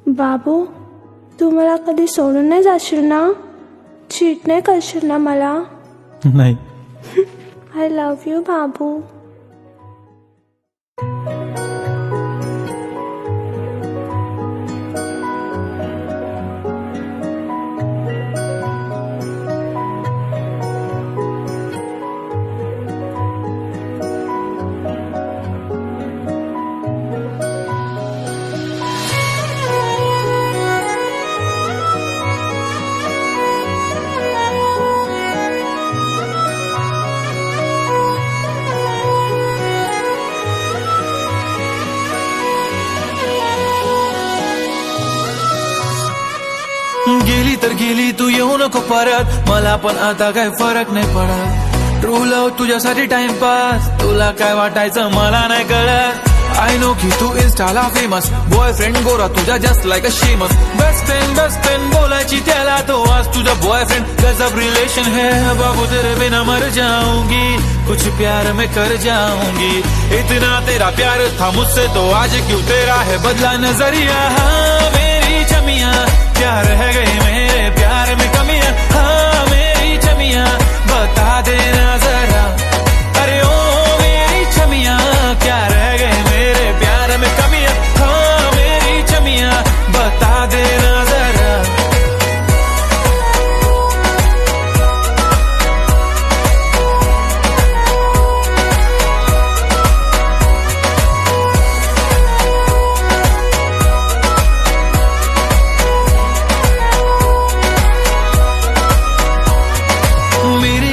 बाबू, तू मला कधी सोडून नाही जाशील ना? चीट नाही करशील ना मला? नाही. आय लव्ह यू बाबू. गेली तर गेली, तू येऊ नको परत. मला पण आता काय फरक नाही पडत. ट्रू लव्ह तुझ्यासाठी टाइमपास, तुला काय वाटायचं मला नाही कळत. आय नो की तू इन्स्टाला फेमस, बॉयफ्रेंड गोरा तुझा just like a Sheamus. Best friend बोलायची त्याला, तो आज तुझा बॉयफ्रेंड. गजब रिलेशन है बाबू, तेरे बिना मर जाऊंगी. कुछ प्यार में कर जाऊंगी. इतना तेरा प्यार था मुझसे, तो आज क्यों तेरा है बदला नजरिया. हाँ मेरी चमिया, क्या रह गई मेरे प्यार में कमियां. हाँ मेरी चमिया, बता देना जरा. अरे ओ मेरी चमिया, क्या रह गई मेरे प्यार में कमियां. हाँ मेरी चमिया, बता देना जरा.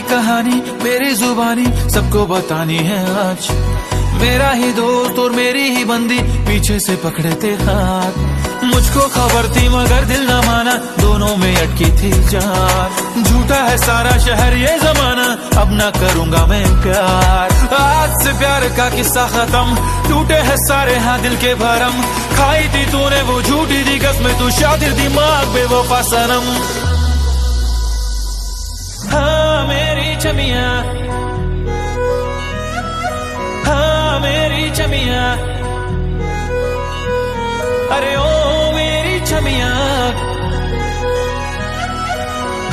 कहानी मेरी जुबानी सबको बतानी है आज. मेरा ही दोस्त और मेरी ही बंदी पीछे से पकड़े थे हाथ. मुझको खबर थी मगर दिल न माना, दोनों में अटकी थी जान. झूठा है सारा शहर ये जमाना, अब ना करूंगा मैं प्यार. आज से प्यार का किस्सा खत्म, टूटे हैं सारे हाँ दिल के भरम. खाई थी तूने वो झूठी दी कसमें, तू शातिर दिमाग बेवफा सनम. हाँ मेरी चमिया, हाँ मेरी चमिया. अरे ओ मेरी चमिया,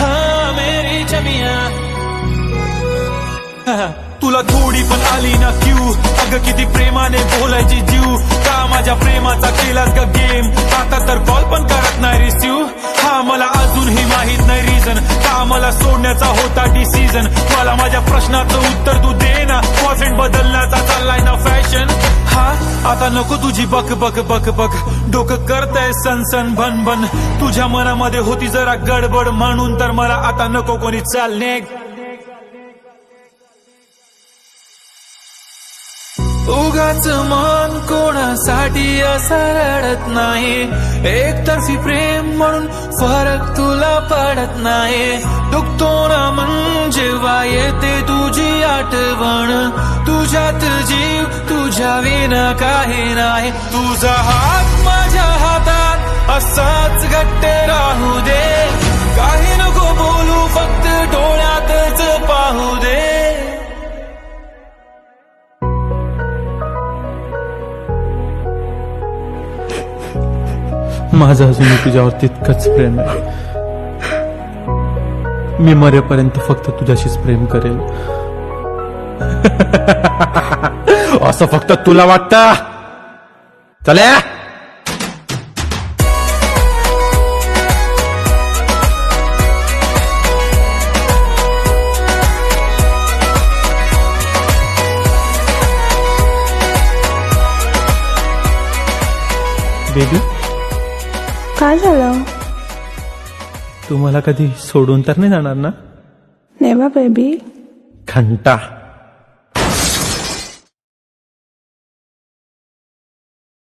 हाँ मेरी चमिया. तुला थोडी पण आली ना क्यू, अगं किती प्रेमाने बोलायची जीव. का माझ्या प्रेमाचा केलास का गेम, आता तर कॉल पण करत नाही रिसिव्ह. हा मला अजूनही माहित नाही रिझन, का मला सोडण्याचा होता डिसिजन. मला माझ्या प्रश्नाचं उत्तर तू दे ना, बॉयफ्रेंड बदलण्याचा चाललाय ना फॅशन. हा आता नको तुझी बक बक बक बक, डोकं करतंय सनसन भन भन. तुझ्या मनामध्ये होती जरा गडबड, म्हणून तर मला आता नको कोणी चालणे. उगाच मन कोणासाठी असं रडत नाही. एकतर्फी प्रेम म्हणून फरक तुला पडत नाही. दुखतो ना मन जेव्हा येते तुझी आठवण. तुझ्यात जीव तुझ्या विना काही नाही. तुझा हात माझ्या हातात असाच घट्ट राहू दे. काही नको बोलू, फक्त डोळ्यातच पाहू दे. माझं अजूनही तुझ्यावर तितकंच प्रेम आहे. मी मरेपर्यंत फक्त तुझ्याशीच प्रेम करेल. असं फक्त तुला वाटतं. चला बेबी. काय झालं? तू मला कधी सोडून तर नाही जाणार ना? Never baby. घंटा.